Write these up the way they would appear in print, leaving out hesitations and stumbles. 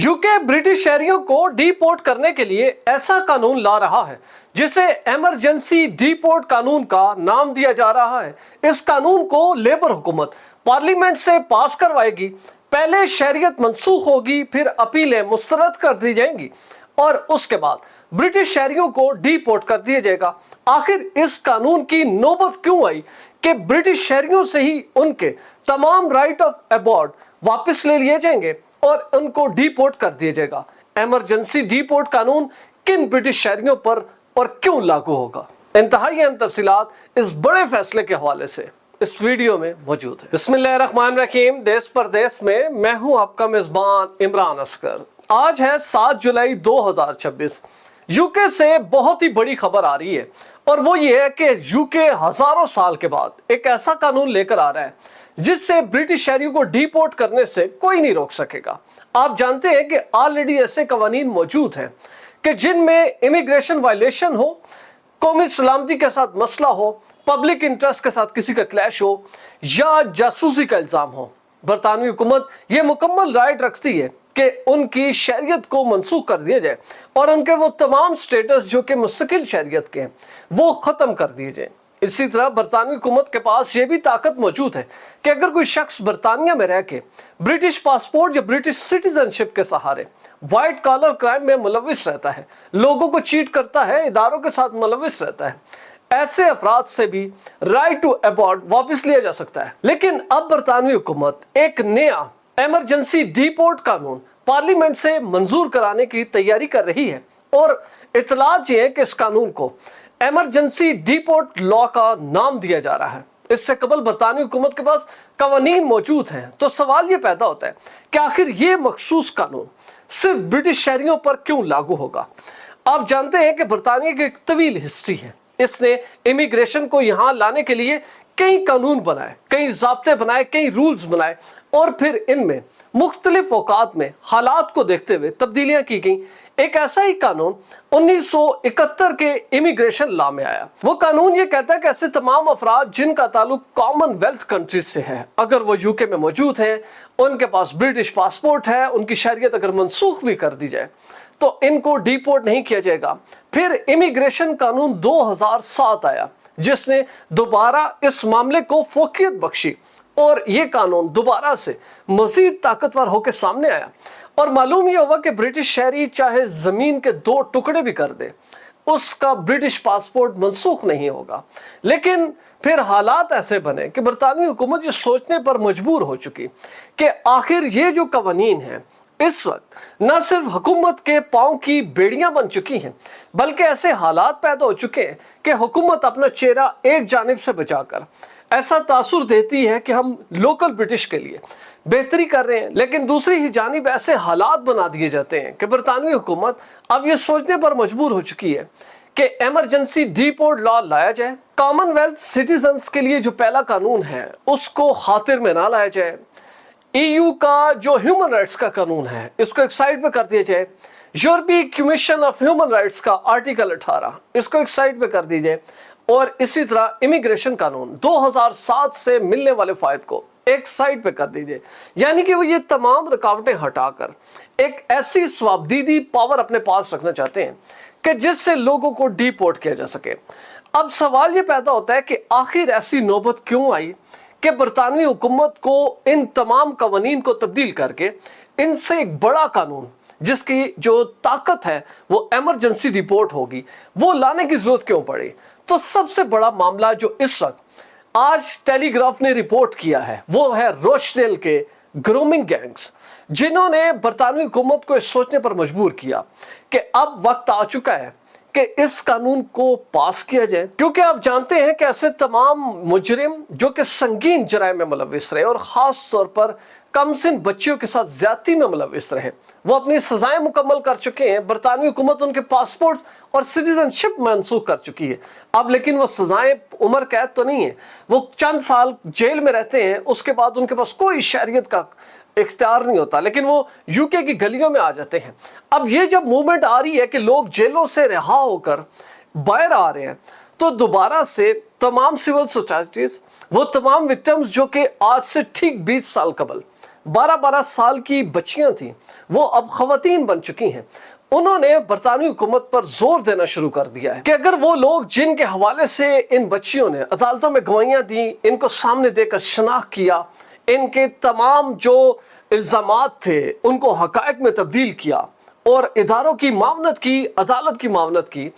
UK British शहरियों को deport करने के लिए ऐसा कानून ला रहा है जिसे इमरजेंसी डीपोर्ट कानून का नाम दिया जा रहा है। इस कानून को लेबर हुकूमत पार्लियामेंट से पास करवाएगी। पहले शहरियत मंसूख होगी, फिर अपीलें मुस्तरद कर दी जाएंगी और उसके बाद ब्रिटिश शहरियों को डीपोर्ट कर दिया जाएगा। आखिर इस कानून की नौबत क्यों आई कि ब्रिटिश शहरियों से ही उनके तमाम राइट ऑफ अबॉर्ड वापस ले लिए जाएंगे और उनको डीपोर्ट कर दिया जाएगा। इमरजेंसी डीपोर्ट कानून किन ब्रिटिश शहरियों पर और क्यों लागू होगा, इंतहाई अहम तफसीलात इस बड़े फैसले के हवाले से इस वीडियो में मौजूद है। बिस्मिल्लाहिर्रहमानिर्रहीम। देश परदेश में मैं हूं आपका मेजबान इमरान असगर। आज है 7 जुलाई 2026। यूके से बहुत ही बड़ी खबर आ रही है और वो ये है कि यूके हजारों साल के बाद एक ऐसा कानून लेकर आ रहा है जिससे ब्रिटिश शहरियों को डीपोर्ट करने से कोई नहीं रोक सकेगा। आप जानते हैं कि ऑलरेडी ऐसे कवानीन मौजूद हैं कि जिनमें इमिग्रेशन वायलेशन हो, कौमी सलामती के साथ मसला हो, पब्लिक इंटरेस्ट के साथ किसी का क्लैश हो या जासूसी का इल्जाम हो, बरतानवी हुकूमत ये मुकम्मल राइट रखती है कि उनकी शहरियत को मंसूख कर दिया जाए और उनके वो तमाम स्टेटस जो कि मुस्तकिल शहरियत के हैं वो ख़त्म कर दिए जाए। इसी तरह बरतानवी हुकूमत के पास ये भी ताकत मौजूद है कि अगर कोई शख्स बरतानिया में रह के ब्रिटिश पासपोर्ट या ब्रिटिश सिटीजनशिप के सहारे वाइट कॉलर क्राइम में मुलविस रहता है, लोगों को चीट करता है, इदारों के साथ मुलविस रहता है, ऐसे अफराद से भी राइट टू अबॉर्ड वापस लिया जा सकता है। लेकिन अब बरतानवी हुकूमत एक नया इमरजेंसी डीपोर्ट कानून पार्लियामेंट से मंजूर कराने की तैयारी कर रही है और इतलात ये है कि इस कानून को इमरजेंसी डीपोर्ट लॉ का नाम दिया जा रहा है। इससे कबल बरतानवी हुकूमत के पास कवानीन मौजूद हैं, तो सवाल ये पैदा होता है कि आखिर ये मखसूस कानून सिर्फ ब्रिटिश शहरियों पर क्यों लागू होगा। आप जानते हैं कि बरतानिया की एक तवील हिस्ट्री है। इसने इमिग्रेशन को यहाँ लाने के लिए कई कानून बनाए, कई ज़ाब्ते बनाए, कई रूल्स बनाए और फिर इनमें मुख्तलिफ औकात में हालात को देखते हुए तब्दीलियां की गई। एक ऐसा ही कानून 1971 के इमिग्रेशन लॉ में आया। वो कानून ये कहता है कि ऐसे तमाम अफराद जिनका ताल्लुक कॉमनवेल्थ कंट्रीज से है, अगर वो यूके में मौजूद हैं, उनके पास ब्रिटिश पासपोर्ट है, उनकी शहरियत अगर मनसूख भी कर दी जाए तो इनको डीपोर्ट नहीं किया जाएगा। फिर इमिग्रेशन कानून 2007 आया जिसने दोबारा इस मामले को फोकियत बख्शी और ये कानून दोबारा से मजीद ताकतवर होकर सामने आया और मालूम यह हुआ कि ब्रिटिश शहरी चाहे जमीन के 2 टुकड़े भी कर दे, उसका ब्रिटिश पासपोर्ट मनसूख नहीं होगा। लेकिन फिर हालात ऐसे बने कि बरतानवी हुकूमत ये सोचने पर मजबूर हो चुकी कि आखिर ये जो कवानीन है इस वक्त न सिर्फ हुकूमत के पांव की बेड़ियां बन चुकी हैं, बल्कि ऐसे हालात पैदा हो चुके हैं कि हुकूमत अपना चेहरा एक जानिब से बचाकर ऐसा तासुर देती है कि हम लोकल ब्रिटिश के लिए बेहतरी कर रहे हैं, लेकिन दूसरी ही जानिब ऐसे हालात बना दिए जाते हैं कि बरतानवी हुकूमत अब ये सोचने पर मजबूर हो चुकी है कि इमरजेंसी डीपोर्ट लॉ लाया जाए। कॉमनवेल्थ सिटीजन्स के लिए जो पहला कानून है उसको खातिर में ना लाया जाए। EU का जो ह्यूमन राइट्स का कानून है इसको एक साइड पे कर दिया जाए। यूरोपीय कमीशन ऑफ ह्यूमन राइट्स का आर्टिकल 18 इसको एक साइड पे कर दिया जाए और इसी तरह इमिग्रेशन कानून 2007 से मिलने वाले फायदे को एक साइड पे कर दीजिए। यानी कि वो ये तमाम रुकावटें हटाकर एक ऐसी स्वाबदीदी पावर अपने पास रखना चाहते हैं कि जिससे लोगों को डीपोर्ट किया जा सके। अब सवाल ये पैदा होता है कि आखिर ऐसी नौबत क्यों आई कि बरतानवी हुकूमत को इन तमाम कवानीन को तब्दील करके इनसे एक बड़ा कानून जिसकी जो ताकत है वो इमरजेंसी डीपोर्ट होगी वो लाने की जरूरत क्यों पड़ी। तो सबसे बड़ा मामला जो इस वक्त आज टेलीग्राफ ने रिपोर्ट किया है वो है रोचडेल के ग्रूमिंग गैंग्स, जिन्होंने बरतानवी हुकूमत को इस सोचने पर मजबूर किया कि अब वक्त आ चुका है कि इस कानून को पास किया जाए। क्योंकि आप जानते हैं कि ऐसे तमाम मुजरिम जो कि संगीन जराइम में मुलविस रहे और ख़ास तौर पर कमसिन बच्चियों के साथ ज्यादती में मुलविस रहे, वो अपनी सजाएं मुकम्मल कर चुके हैं। बरतानवी हुकूमत उनके पासपोर्ट्स और सिटीजनशिप मंसूख कर चुकी है अब, लेकिन वो सजाएं उम्र कैद तो नहीं है, वो चंद साल जेल में रहते हैं, उसके बाद उनके पास कोई शहरियत का इख्तियार नहीं होता, लेकिन वो यूके की गलियों में आ जाते हैं। अब ये जब मूवमेंट आ रही है कि लोग जेलों से रिहा होकर बाहर आ रहे हैं, तो दोबारा से तमाम सिविल सोसाइटीज, वो तमाम विक्टिम्स जो कि आज से ठीक 20 साल कबल 12-12 साल की बच्चियां थीं, वो अब खवातीन बन चुकी हैं। उन्होंने बरतानवी हुकूमत पर जोर देना शुरू कर दिया है कि अगर वो लोग जिनके हवाले से इन बच्चियों ने अदालतों में गवाहियां दी, इनको सामने देकर शनाख्त किया, इनके तमाम जो इल्जामात थे उनको हकायक में तब्दील किया और इदारों की मावनत की, अदालत की मावनत की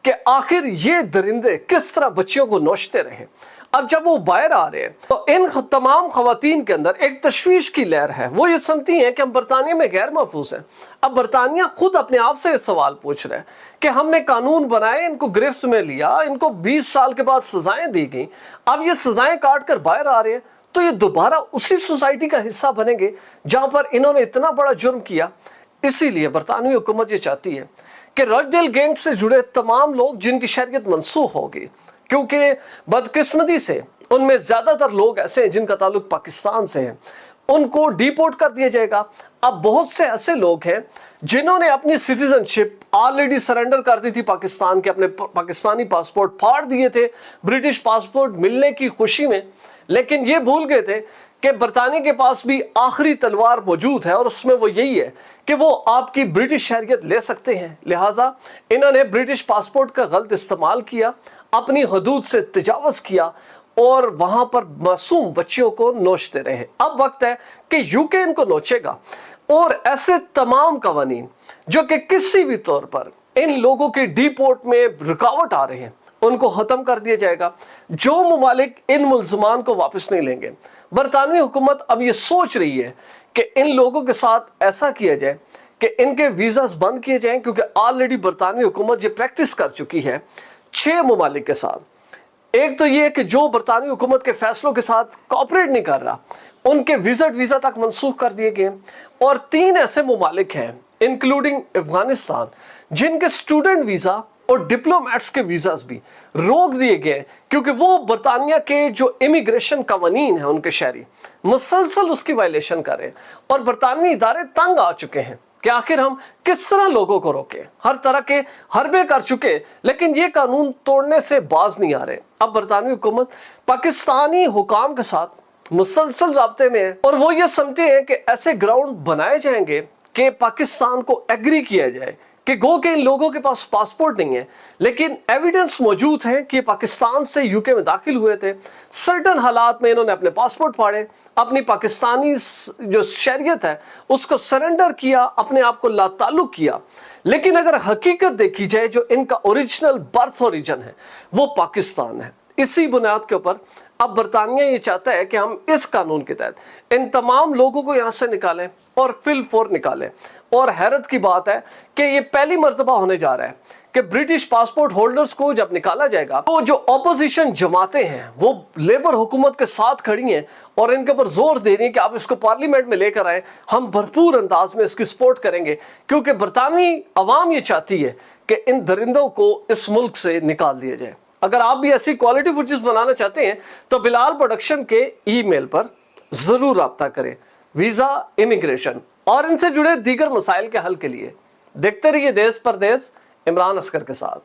कि आखिर ये दरिंदे किस तरह बच्चियों को नोचते रहे। अब जब वो बाहर आ रहे हैं तो इन तमाम खवातीन के अंदर एक तशवीश की लहर है। वो ये समझती हैं कि हम बरतानिया में गैर महफूज हैं। अब बरतानिया खुद अपने आप से सवाल पूछ रहे हैं कि हमने कानून बनाए, इनको गिरफ्त में लिया, इनको 20 साल के बाद सजाएं दी गई, अब ये सजाएं काट कर बाहर आ रहे हैं तो ये दोबारा उसी सोसाइटी का हिस्सा बनेंगे जहां पर इन्होंने इतना बड़ा जुर्म किया। इसीलिए बरतानवी हुकूमत ये चाहती है कि रॉकडेल गैंग से जुड़े तमाम लोग जिनकी शरीयत मनसूख होगी, क्योंकि बदकिस्मती से उनमें ज्यादातर लोग ऐसे हैं जिनका ताल्लुक पाकिस्तान से है, उनको डिपोर्ट कर दिया जाएगा। अब बहुत से ऐसे लोग हैं जिन्होंने अपनी सिटीजनशिप ऑलरेडी सरेंडर कर दी थी पाकिस्तान के, अपने पाकिस्तानी पासपोर्ट फाड़ दिए थे ब्रिटिश पासपोर्ट मिलने की खुशी में, लेकिन ये भूल गए थे कि बरतानिया के पास भी आखिरी तलवार मौजूद है और उसमें वो यही है कि वो आपकी ब्रिटिश शहरियत ले सकते हैं। लिहाजा इन्होंने ब्रिटिश पासपोर्ट का गलत इस्तेमाल किया, अपनी हदूद से तजावज़ किया और वहां पर मासूम बच्चियों को नोचते रहे। अब वक्त है कि यूके इनको नोचेगा और ऐसे तमाम कवानीन जो कि किसी भी तौर पर इन लोगों के डिपोर्ट में रुकावट आ रहे हैं उनको खत्म कर दिया जाएगा। जो ममालिक इन मुल्ज़मान को वापस नहीं लेंगे, बरतानवी हुकूमत अब ये सोच रही है कि इन लोगों के साथ ऐसा किया जाए कि इनके वीज़ास बंद किए जाएं, क्योंकि ऑलरेडी बरतानवी हुकूमत ये प्रैक्टिस कर चुकी है 6 ममालिक के साथ। एक तो ये कि जो बरतानवी हुकूमत के फैसलों के साथ कोऑपरेट नहीं कर रहा, उनके वीज़ा तक मनसूख कर दिए गए, और 3 ऐसे ममालिक हैं इंक्लूडिंग अफगानिस्तान जिनके स्टूडेंट वीज़ा और डिप्लोमेट्स के वीज़ास भी रोक दिए गए, क्योंकि वो बरतानिया के जो इमिग्रेशन कवानीन हैं उनके शहरी मुसलसल उसकी वायलेशन कर रहे हैं और बरतानवी इदारे तंग आ चुके हैं कि आखिर हम किस तरह लोगों को रोके। हर तरह के हरबे कर चुके, लेकिन ये कानून तोड़ने से बाज नहीं आ रहे। अब बरतानवी हुकूमत पाकिस्तानी हुकाम के साथ मुसलसल राब्ते में है और वो ये समझते हैं कि ऐसे ग्राउंड बनाए जाएंगे कि पाकिस्तान को एग्री किया जाए कि गो के इन लोगों के पास पासपोर्ट नहीं है, लेकिन एविडेंस मौजूद है कि पाकिस्तान से यूके में दाखिल हुए थे, सर्टन हालात में इन्होंने अपने पासपोर्ट फाड़े, अपनी पाकिस्तानी जो शरीयत है उसको सरेंडर किया, अपने आप को लाताल्लुक किया। लेकिन अगर हकीकत देखी जाए, जो इनका ओरिजिनल बर्थ ओरिजिन है वो पाकिस्तान है। इसी बुनियाद के ऊपर अब बरतानिया ये चाहता है कि हम इस कानून के तहत इन तमाम लोगों को यहाँ से निकालें और फिल फोर निकालें। और हैरत की बात है कि ये पहली मर्तबा होने जा रहा है कि ब्रिटिश पासपोर्ट होल्डर्स को जब निकाला जाएगा तो जो ऑपोजिशन जमातें हैं वो लेबर हुकूमत के साथ खड़ी हैं और इनके ऊपर जोर दे रही है कि आप इसको पार्लियामेंट में लेकर आए, हम भरपूर अंदाज में इसकी सपोर्ट करेंगे, क्योंकि बरतानवी अवाम ये चाहती है कि इन दरिंदों को इस मुल्क से निकाल दिया जाए। अगर आप भी ऐसी क्वालिटी फुटेज बनाना चाहते हैं तो बिलाल प्रोडक्शन के ईमेल पर जरूर राब्ता करें। वीजा, इमिग्रेशन और इनसे जुड़े दीगर मसाइल के हल के लिए देखते रहिए देश परदेश इमरान असगर के साथ।